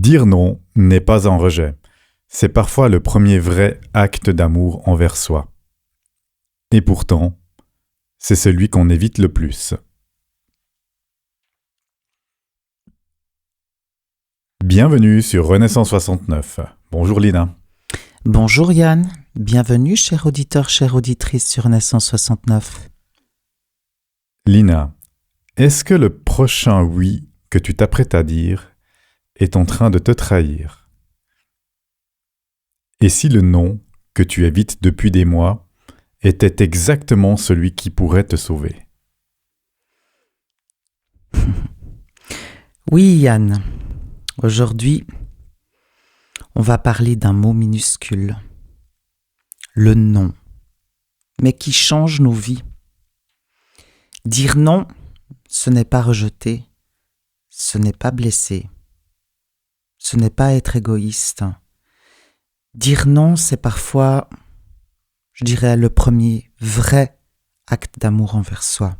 Dire non n'est pas un rejet. C'est parfois le premier vrai acte d'amour envers soi. Et pourtant, c'est celui qu'on évite le plus. Bienvenue sur Renaissance 69. Bonjour Lina. Bonjour Yann, bienvenue cher auditeur, chère auditrice sur Renaissance 69. Lina, est-ce que le prochain oui que tu t'apprêtes à dire est en train de te trahir? Et si le non que tu évites depuis des mois était exactement celui qui pourrait te sauver? Oui Yann, aujourd'hui, on va parler d'un mot minuscule, le non, mais qui change nos vies. Dire non, ce n'est pas rejeter, ce n'est pas blesser, ce n'est pas être égoïste. Dire non, c'est parfois, je dirais, le premier vrai acte d'amour envers soi.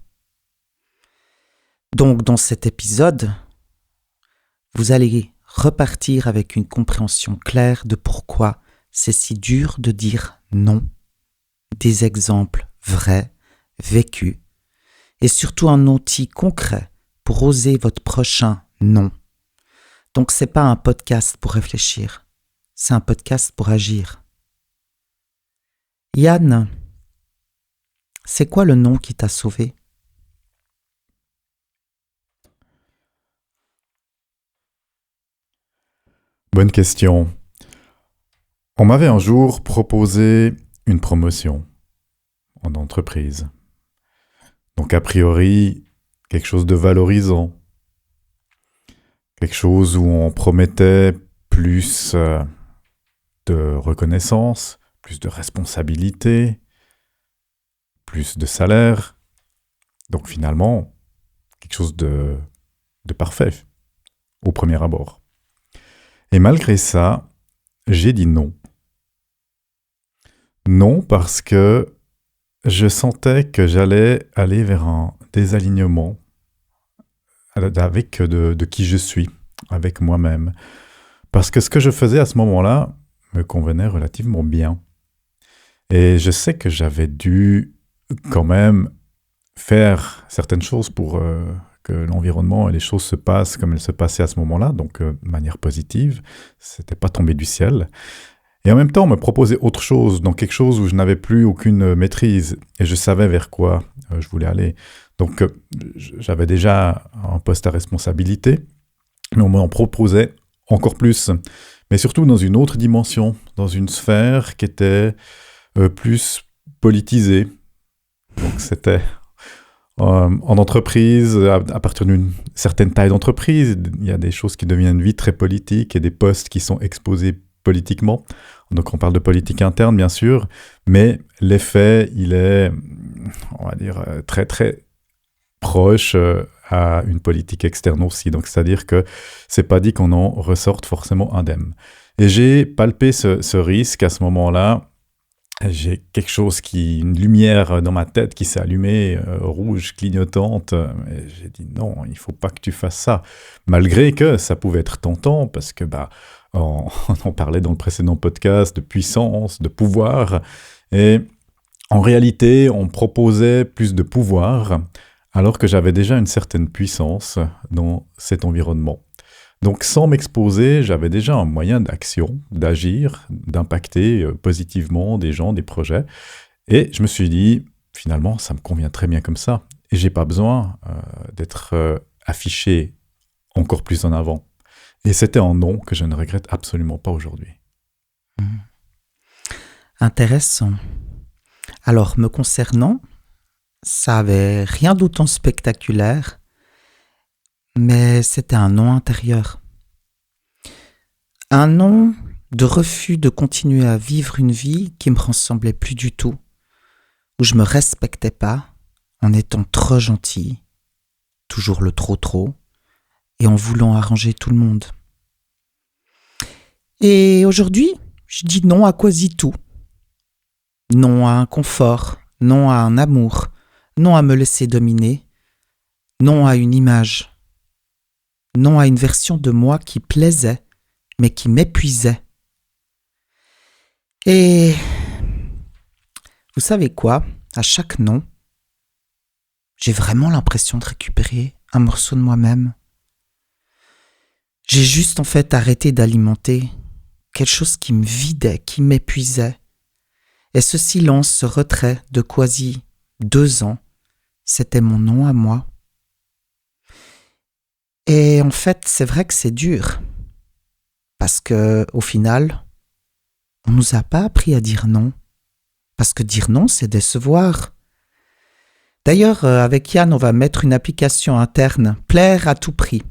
Donc, dans cet épisode, vous allez repartir avec une compréhension claire de pourquoi c'est si dur de dire non, des exemples vrais, vécus, et surtout un outil concret pour oser votre prochain non. Donc, c'est pas un podcast pour réfléchir. C'est un podcast pour agir. Yann, c'est quoi le nom qui t'a sauvé? Bonne question. On m'avait un jour proposé une promotion en entreprise. Donc a priori, quelque chose de valorisant. Quelque chose où on promettait plus de reconnaissance, plus de responsabilité, plus de salaire. Donc finalement, quelque chose de parfait au premier abord. Et malgré ça, j'ai dit non. Non parce que je sentais que j'allais aller vers un désalignement avec de qui je suis, avec moi-même. Parce que ce que je faisais à ce moment-là me convenait relativement bien. Et je sais que j'avais dû quand même faire certaines choses pour que l'environnement et les choses se passent comme elles se passaient à ce moment-là, donc de manière positive. C'était pas tombé du ciel. Et en même temps, on me proposait autre chose, dans quelque chose où je n'avais plus aucune maîtrise et je savais vers quoi je voulais aller. Donc j'avais déjà un poste à responsabilité, mais on m'en proposait encore plus. Mais surtout dans une autre dimension, dans une sphère qui était plus politisée. Donc c'était en entreprise, à partir d'une certaine taille d'entreprise, il y a des choses qui deviennent vite très politiques et des postes qui sont exposés politiquement. Donc on parle de politique interne bien sûr, mais l'effet il est, on va dire, très très proche à une politique externe aussi. Donc c'est-à-dire que c'est pas dit qu'on en ressorte forcément indemne. Et j'ai palpé ce risque à ce moment-là. J'ai quelque chose une lumière dans ma tête qui s'est allumée, rouge, clignotante. Et j'ai dit non, il faut pas que tu fasses ça. Malgré que ça pouvait être tentant parce que on parlait dans le précédent podcast de puissance, de pouvoir. Et en réalité, on proposait plus de pouvoir alors que j'avais déjà une certaine puissance dans cet environnement. Donc sans m'exposer, j'avais déjà un moyen d'action, d'agir, d'impacter positivement des gens, des projets. Et je me suis dit, finalement, ça me convient très bien comme ça. Et j'ai pas besoin d'être affiché encore plus en avant. Et c'était un non que je ne regrette absolument pas aujourd'hui. Intéressant. Alors, me concernant, ça avait rien d'autant spectaculaire, mais c'était un non intérieur. Un non de refus de continuer à vivre une vie qui me ressemblait plus du tout, où je me respectais pas en étant trop gentil, toujours le trop, et en voulant arranger tout le monde. Et aujourd'hui, je dis non à quasi tout. Non à un confort, non à un amour, non à me laisser dominer, non à une image, non à une version de moi qui plaisait mais qui m'épuisait. Et vous savez quoi? À chaque non, j'ai vraiment l'impression de récupérer un morceau de moi-même. J'ai juste en fait arrêté d'alimenter quelque chose qui me vidait, qui m'épuisait. Et ce silence, ce retrait de quasi 2 ans, c'était mon non à moi. Et en fait, c'est vrai que c'est dur. Parce que, au final, on nous a pas appris à dire non. Parce que dire non, c'est décevoir. D'ailleurs, avec Yann, on va mettre une application interne, plaire à tout prix.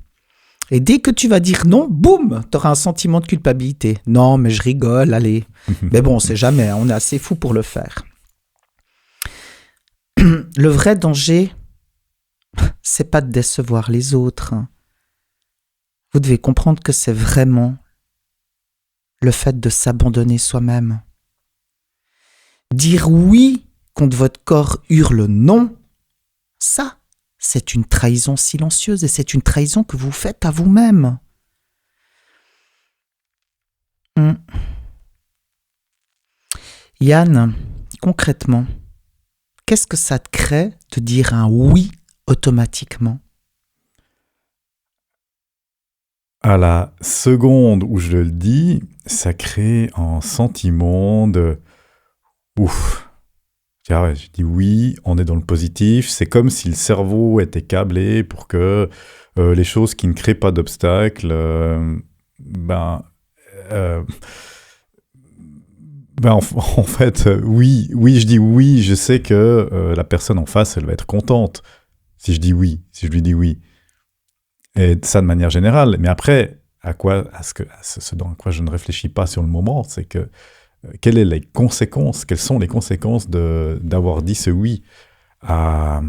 Et dès que tu vas dire non, boum, tu auras un sentiment de culpabilité. Non, mais je rigole, allez. Mais bon, on sait jamais, on est assez fou pour le faire. Le vrai danger, c'est pas de décevoir les autres. Vous devez comprendre que c'est vraiment le fait de s'abandonner soi-même. Dire oui quand votre corps hurle non, ça, c'est une trahison silencieuse et c'est une trahison que vous faites à vous-même. Yann, concrètement, qu'est-ce que ça te crée de dire un oui automatiquement? À la seconde où je le dis, ça crée un sentiment de ouf. Je dis oui, on est dans le positif. C'est comme si le cerveau était câblé pour que les choses qui ne créent pas d'obstacles, en fait, oui, je dis oui, je sais que la personne en face, elle va être contente si je dis oui, si je lui dis oui. Et ça de manière générale. Mais après, ce dont à quoi je ne réfléchis pas sur le moment, c'est que quelles sont les conséquences d'avoir dit ce oui à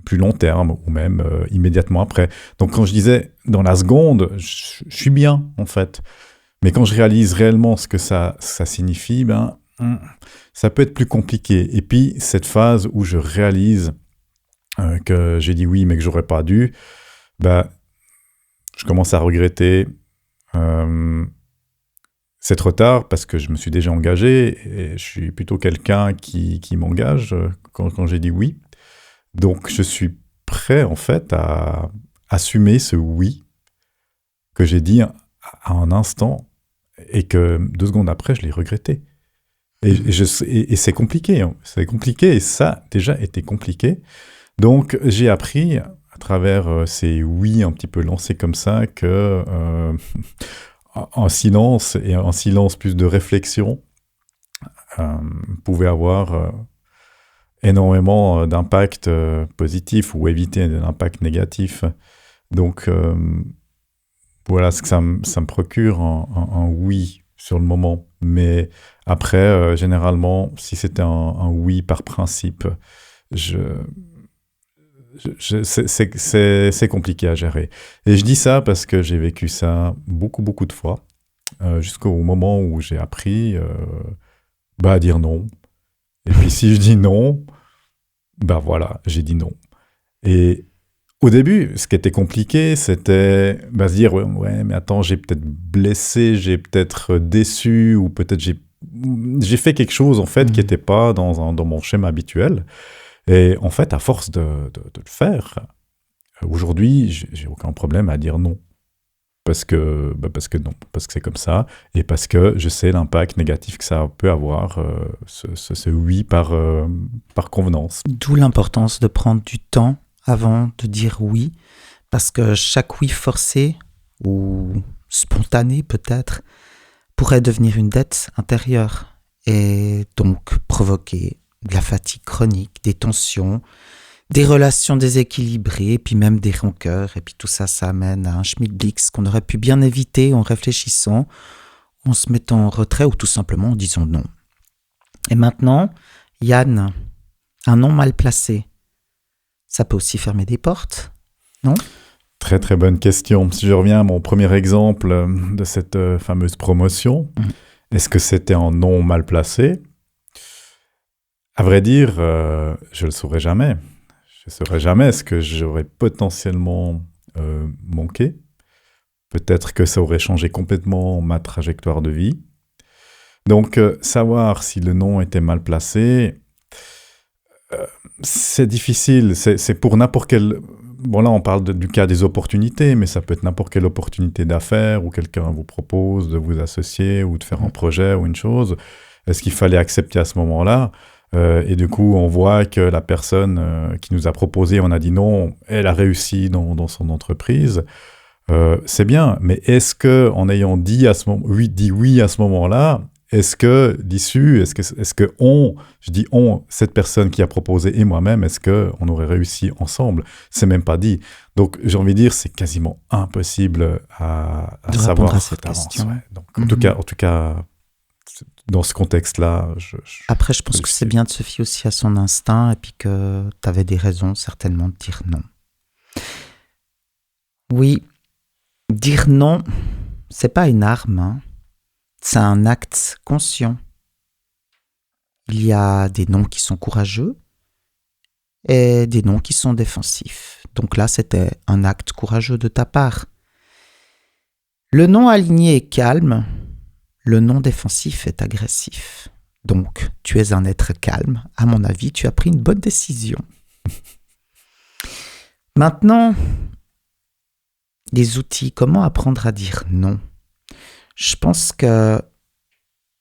plus long terme ou même immédiatement après. Donc quand je disais dans la seconde, je suis bien en fait. Mais quand je réalise réellement ce que ça signifie, ça peut être plus compliqué. Et puis cette phase où je réalise que j'ai dit oui mais que j'aurais pas dû, je commence à regretter. C'est trop tard parce que je me suis déjà engagé et je suis plutôt quelqu'un qui m'engage quand j'ai dit oui. Donc je suis prêt en fait à assumer ce oui que j'ai dit à un instant et que 2 secondes après je l'ai regretté. Et c'est compliqué, hein. C'est compliqué et ça a déjà été compliqué. Donc j'ai appris à travers ces oui un petit peu lancés comme ça que en silence et en silence plus de réflexion pouvait avoir énormément d'impact positif ou éviter un impact négatif. Donc voilà ce que ça me procure un oui sur le moment. Mais après, généralement, si c'était un oui par principe, c'est compliqué à gérer. Et je dis ça parce que j'ai vécu ça beaucoup, beaucoup de fois, jusqu'au moment où j'ai appris à dire non. Et puis si je dis non, voilà, j'ai dit non. Et au début, ce qui était compliqué, c'était se dire ouais, mais attends, j'ai peut-être blessé, j'ai peut-être déçu, ou peut-être j'ai fait quelque chose en fait qui n'était pas dans mon schéma habituel. Et en fait, à force de le faire, aujourd'hui, j'ai aucun problème à dire non. Parce que non, parce que c'est comme ça, et parce que je sais l'impact négatif que ça peut avoir, ce oui par convenance. D'où l'importance de prendre du temps avant de dire oui, parce que chaque oui forcé, ou spontané peut-être, pourrait devenir une dette intérieure, et donc provoquer de la fatigue chronique, des tensions, des relations déséquilibrées, puis même des rancœurs, et puis tout ça, ça amène à un schmilblick qu'on aurait pu bien éviter en réfléchissant, en se mettant en retrait, ou tout simplement en disant non. Et maintenant, Yann, un non mal placé, ça peut aussi fermer des portes, non ? Très très bonne question. Si je reviens à mon premier exemple de cette fameuse promotion, est-ce que c'était un non mal placé ? À vrai dire, je ne le saurais jamais. Je ne saurais jamais ce que j'aurais potentiellement manqué. Peut-être que ça aurait changé complètement ma trajectoire de vie. Donc, savoir si le non était mal placé, c'est difficile. C'est pour n'importe quel... Bon, là, on parle du cas des opportunités, mais ça peut être n'importe quelle opportunité d'affaires où quelqu'un vous propose de vous associer ou de faire un projet ou une chose. Est-ce qu'il fallait accepter à ce moment-là? Et du coup, on voit que la personne qui nous a proposé, on a dit non, elle a réussi dans son entreprise. C'est bien, mais est-ce que, en ayant dit dit oui à ce moment-là, est-ce que l'issue, est-ce que je dis on, cette personne qui a proposé et moi-même, est-ce que on aurait réussi ensemble? C'est même pas dit. Donc j'ai envie de dire, c'est quasiment impossible à savoir à cette question. Ouais. Donc en tout cas, dans ce contexte-là, Après, je pense que c'est bien de se fier aussi à son instinct et puis que tu avais des raisons certainement de dire non. Oui, dire non, c'est pas une arme, hein. C'est un acte conscient. Il y a des noms qui sont courageux et des noms qui sont défensifs. Donc là, c'était un acte courageux de ta part. Le non aligné est calme, le non défensif est agressif. Donc, tu es un être calme. À mon avis, tu as pris une bonne décision. Maintenant, des outils. Comment apprendre à dire non? Je pense qu'il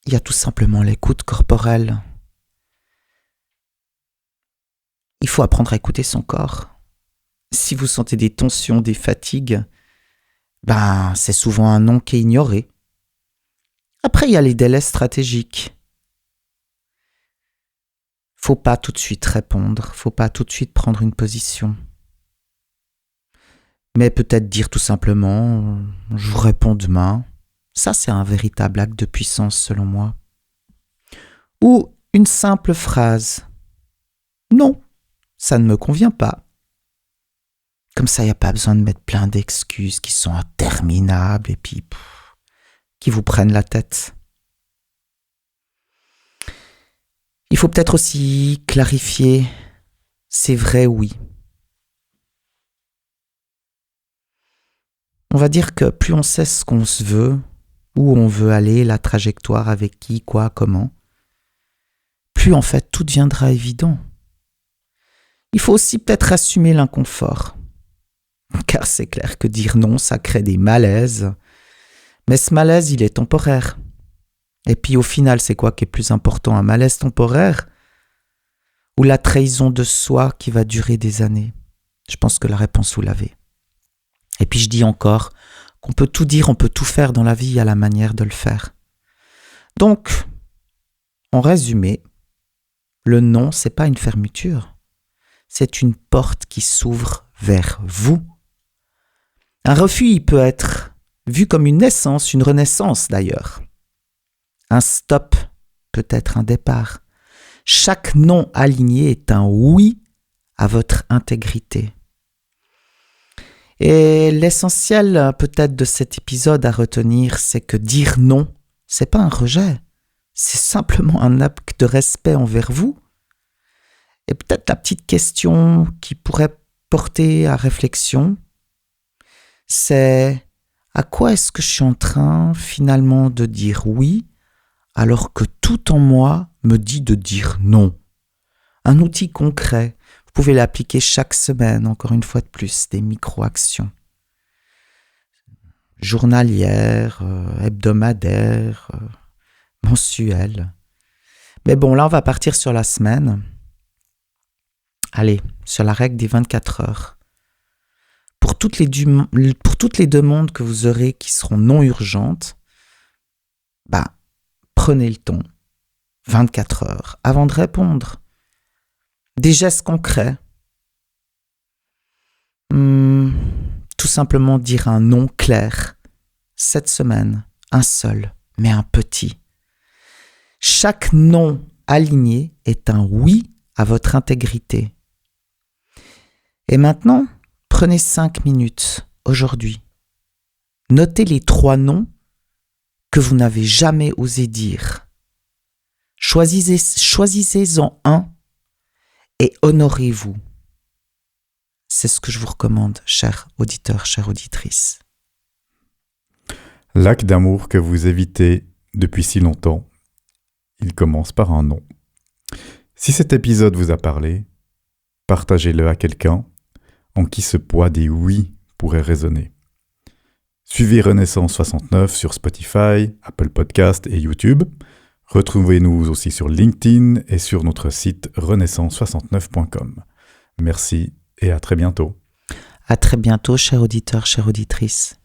y a tout simplement l'écoute corporelle. Il faut apprendre à écouter son corps. Si vous sentez des tensions, des fatigues, c'est souvent un non qui est ignoré. Après, il y a les délais stratégiques. Faut pas tout de suite répondre, faut pas tout de suite prendre une position. Mais peut-être dire tout simplement « je vous réponds demain ». Ça, c'est un véritable acte de puissance selon moi. Ou une simple phrase « non, ça ne me convient pas ». Comme ça, il n'y a pas besoin de mettre plein d'excuses qui sont interminables et puis qui vous prennent la tête. Il faut peut-être aussi clarifier « c'est vrai, oui ». On va dire que plus on sait ce qu'on se veut, où on veut aller, la trajectoire, avec qui, quoi, comment, plus en fait tout deviendra évident. Il faut aussi peut-être assumer l'inconfort. Car c'est clair que dire non, ça crée des malaises. Mais ce malaise, il est temporaire. Et puis au final, c'est quoi qui est plus important, un malaise temporaire ou la trahison de soi qui va durer des années? Je pense que la réponse, vous l'avez. Et puis je dis encore qu'on peut tout dire, on peut tout faire dans la vie, il y a la manière de le faire. Donc, en résumé, le non, c'est pas une fermeture, c'est une porte qui s'ouvre vers vous. Un refus, il peut être vu comme une naissance, une renaissance d'ailleurs. Un stop peut être un départ. Chaque non aligné est un oui à votre intégrité. Et l'essentiel peut-être de cet épisode à retenir, c'est que dire non, c'est pas un rejet, c'est simplement un acte de respect envers vous. Et peut-être la petite question qui pourrait porter à réflexion, c'est à quoi est-ce que je suis en train finalement de dire oui, alors que tout en moi me dit de dire non. Un outil concret. Vous pouvez l'appliquer chaque semaine, encore une fois de plus, des micro-actions. Journalières, hebdomadaires, mensuelles. Mais bon, là, on va partir sur la semaine. Allez, sur la règle des 24 heures. Pour toutes les demandes que vous aurez qui seront non urgentes, prenez le temps, 24 heures, avant de répondre. Des gestes concrets. Tout simplement dire un non clair. Cette semaine, un seul, mais un petit. Chaque non aligné est un oui à votre intégrité. Et maintenant, prenez 5 minutes aujourd'hui. Notez les 3 noms que vous n'avez jamais osé dire. Choisissez-en un et honorez-vous. C'est ce que je vous recommande, chers auditeurs, chères auditrices. L'acte d'amour que vous évitez depuis si longtemps, il commence par un non. Si cet épisode vous a parlé, partagez-le à quelqu'un en qui ce poids des oui pourrait résonner. Suivez Renaissance 69 sur Spotify, Apple Podcast et YouTube. Retrouvez-nous aussi sur LinkedIn et sur notre site renaissance69.com. Merci et à très bientôt. À très bientôt, chers auditeurs, chères auditrices.